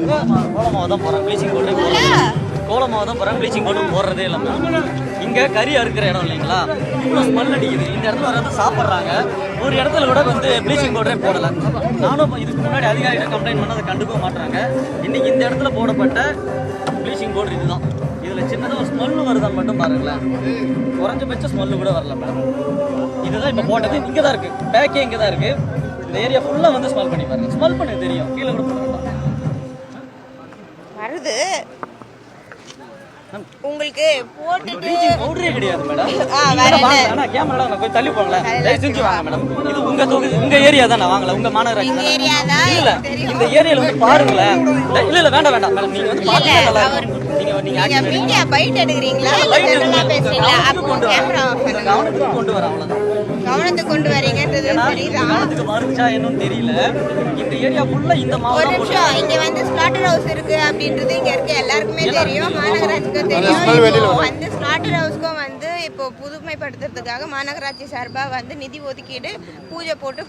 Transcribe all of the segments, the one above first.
கோலமாவை தான் போகிறேன், ப்ளீச்சிங் பவுடரே போடல. கோலமாவை தான் போகிறேன், ப்ளீச்சிங் பவுடர் போடுறதே இல்லை மேடம். இங்கே கறி அறுக்கிற இடம் இல்லைங்களா, இவ்வளோ ஸ்மெல் அடிக்குது. இந்த இடத்துல வந்து சாப்பிட்றாங்க, ஒரு இடத்துல கூட வந்து ப்ளீச்சிங் பவுடரே போடலை. நானும் இதுக்கு முன்னாடி அதிகாரிகிட்ட கம்ப்ளைண்ட் பண்ண அதை கண்டுக்க மாட்டுறாங்க. இன்றைக்கி இந்த இடத்துல போடப்பட்ட ப்ளீச்சிங் பவுடர் இதுதான். இதில் சின்னதாக ஒரு ஸ்மெல்லு வருதான்னு மட்டும் பாருங்களேன், குறைஞ்சபட்ச ஸ்மெல்லு கூட வரல மேடம். இதுதான் இப்போ போட்டது, இங்கே தான் இருக்குது, பேக்கே இங்கே தான் இருக்குது. இந்த ஏரியா ஃபுல்லாக வந்து ஸ்மெல் பண்ணி பாருங்க, ஸ்மெல் பண்ண தெரியும், கீழே கூட வருது. உங்களுக்கு போட்டுட்டு பவுடரே கிடையாது மேடம். ஆனா கேமரா நான் போய் தள்ளி போங்களேன், தயவு செஞ்சு வாங்க மேடம். இது உங்க தொகுதி, உங்க ஏரியா தான். நான் வாங்கல, உங்க மாநகராட்சி ஏரியா தான். இல்ல இந்த ஏரியால வந்து பாருங்களேன். இல்ல இல்ல வேண்டாம் வேண்டாம் மேடம், நீங்க வந்து பாருங்க, நல்லா இருக்கும். நீங்க மீடியா பைட் எடுக்குறீங்களா இல்ல ஜெனரலா பேசுறீங்களா? அப்போ கேமரா ஆஃப் பண்ணுங்க. கவனத்துக்கு கொண்டு வர, அவ்வளவுதான். கவனத்துக்கு கொண்டு வரீங்கன்றது தெரியுதா? கவனத்துக்கு வருச்சா என்னன்னு தெரியல. இந்த ஏரியா ஃபுல்லா இந்த ஒரு மாவட்டம் நிமிஷம், இங்க வந்து ஸ்லாட்டர் ஹவுஸ் இருக்கு அப்படின்றது இங்க இருக்க எல்லாருக்குமே தெரியும், மாநகராட்சிக்கும் தெரியும். இப்போ வந்து ஸ்லாட்டர் ஹவுஸ்க்கும் வந்து இப்போ புதுமைப்படுத்துறதுக்காக மாநகராட்சி சார்பா வந்து நிதி ஒதுக்கீடு பூஜை போட்டு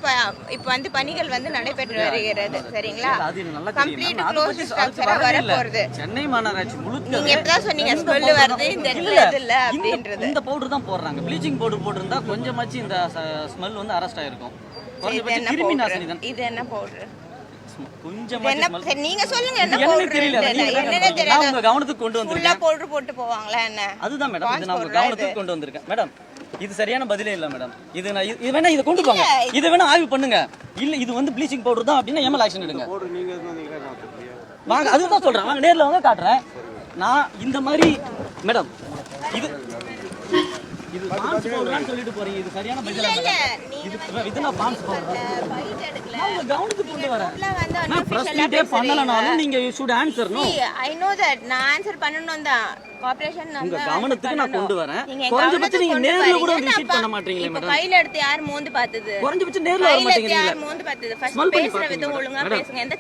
இப்போ வந்து பணிகள் வந்து நடைபெற்று வருகிறது. சரிங்களா? கம்ப்ளீட் க்ளோஸ் ஸ்ட்ரக்சரா வர போறது. சென்னை மாநகராட்சி முழுக்க நீங்க எப்பதான் சொன்னீங்க ஸ்மெல் வருது இந்த இடத்துல இல்ல அப்படின்றது. இந்த பவுடர் தான் போடுறாங்க. ப்ளீச்சிங் பவுடர் போட்டிருந்தா கொஞ்சமாச்சு இந்த ஸ்மெல் வந்து அரெஸ்ட் ஆயிருக்கும். கிருமி நாசினி தான். இது என்ன பவுடர்? கொஞ்சமாச்சு நீங்க சொல்லுங்க என்ன எனக்கு பவுடர்? தெரியல, என்னன்னே நான் தெரியல. உங்க கவனத்துக்கு கொண்டு வந்திருக்கேன். ஃபுல்லா பவுடர் போட்டு போவாங்களா என்ன? அதுதான் மேடம், இது நான் உங்க கவனத்துக்கு கொண்டு வந்திருக்கேன் மேடம். இது சரியான பதிலே இல்ல மேடம். இது நான் இது வேணா இதை கொண்டு போங்க, இதை வேணா ஆய்வு பண்ணுங்க. இல்ல இது வந்து ப்ளீச்சிங் பவுடர் தான் அப்படின்னா எம்எல் ஆக்ஷன் எடுங்க. வாங்க, அதுதான் சொல்றேன், வாங்க நேர்ல வாங்க காட்டுறேன். நான் இந்த மாதிரி மேடம் இது பான்ஸ் பவுடர்னு சொல்லிட்டு போறீங்க, இது சரியான பதிலா மேடம்? இது நான் பான்ஸ் பவுடர் பைட் எடுக்கல. நான் கவனத்துக்கு கொண்டு வரேன். வந்து நான் பிரஸ் மீட்டே பண்ணலனாலும் நீங்க you should answer. No, I know that. நான் ஆன்சர் பண்ணனும் தான். கோஆபரேஷன் நான் உங்க கவனத்துக்கு நான் கொண்டு வரேன். குறைஞ்சபட்சம் நீங்க நேர்ல கூட விசிட் பண்ண மாட்டீங்களே மேடம். கையில எடுத்து யார் மோந்து பார்த்தது? குறைஞ்சபட்சம் நேர்ல வர மாட்டீங்களா? யார் மோந்து பார்த்தது? ஃபர்ஸ்ட் பேசுற விதம் ஒழுங்கா பேசுங்க. எந்த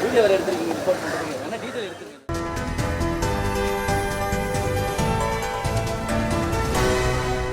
வீடியோ வர எடுத்துருக்கீங்க, ரிப்போர்ட் பண்ணுறீங்க.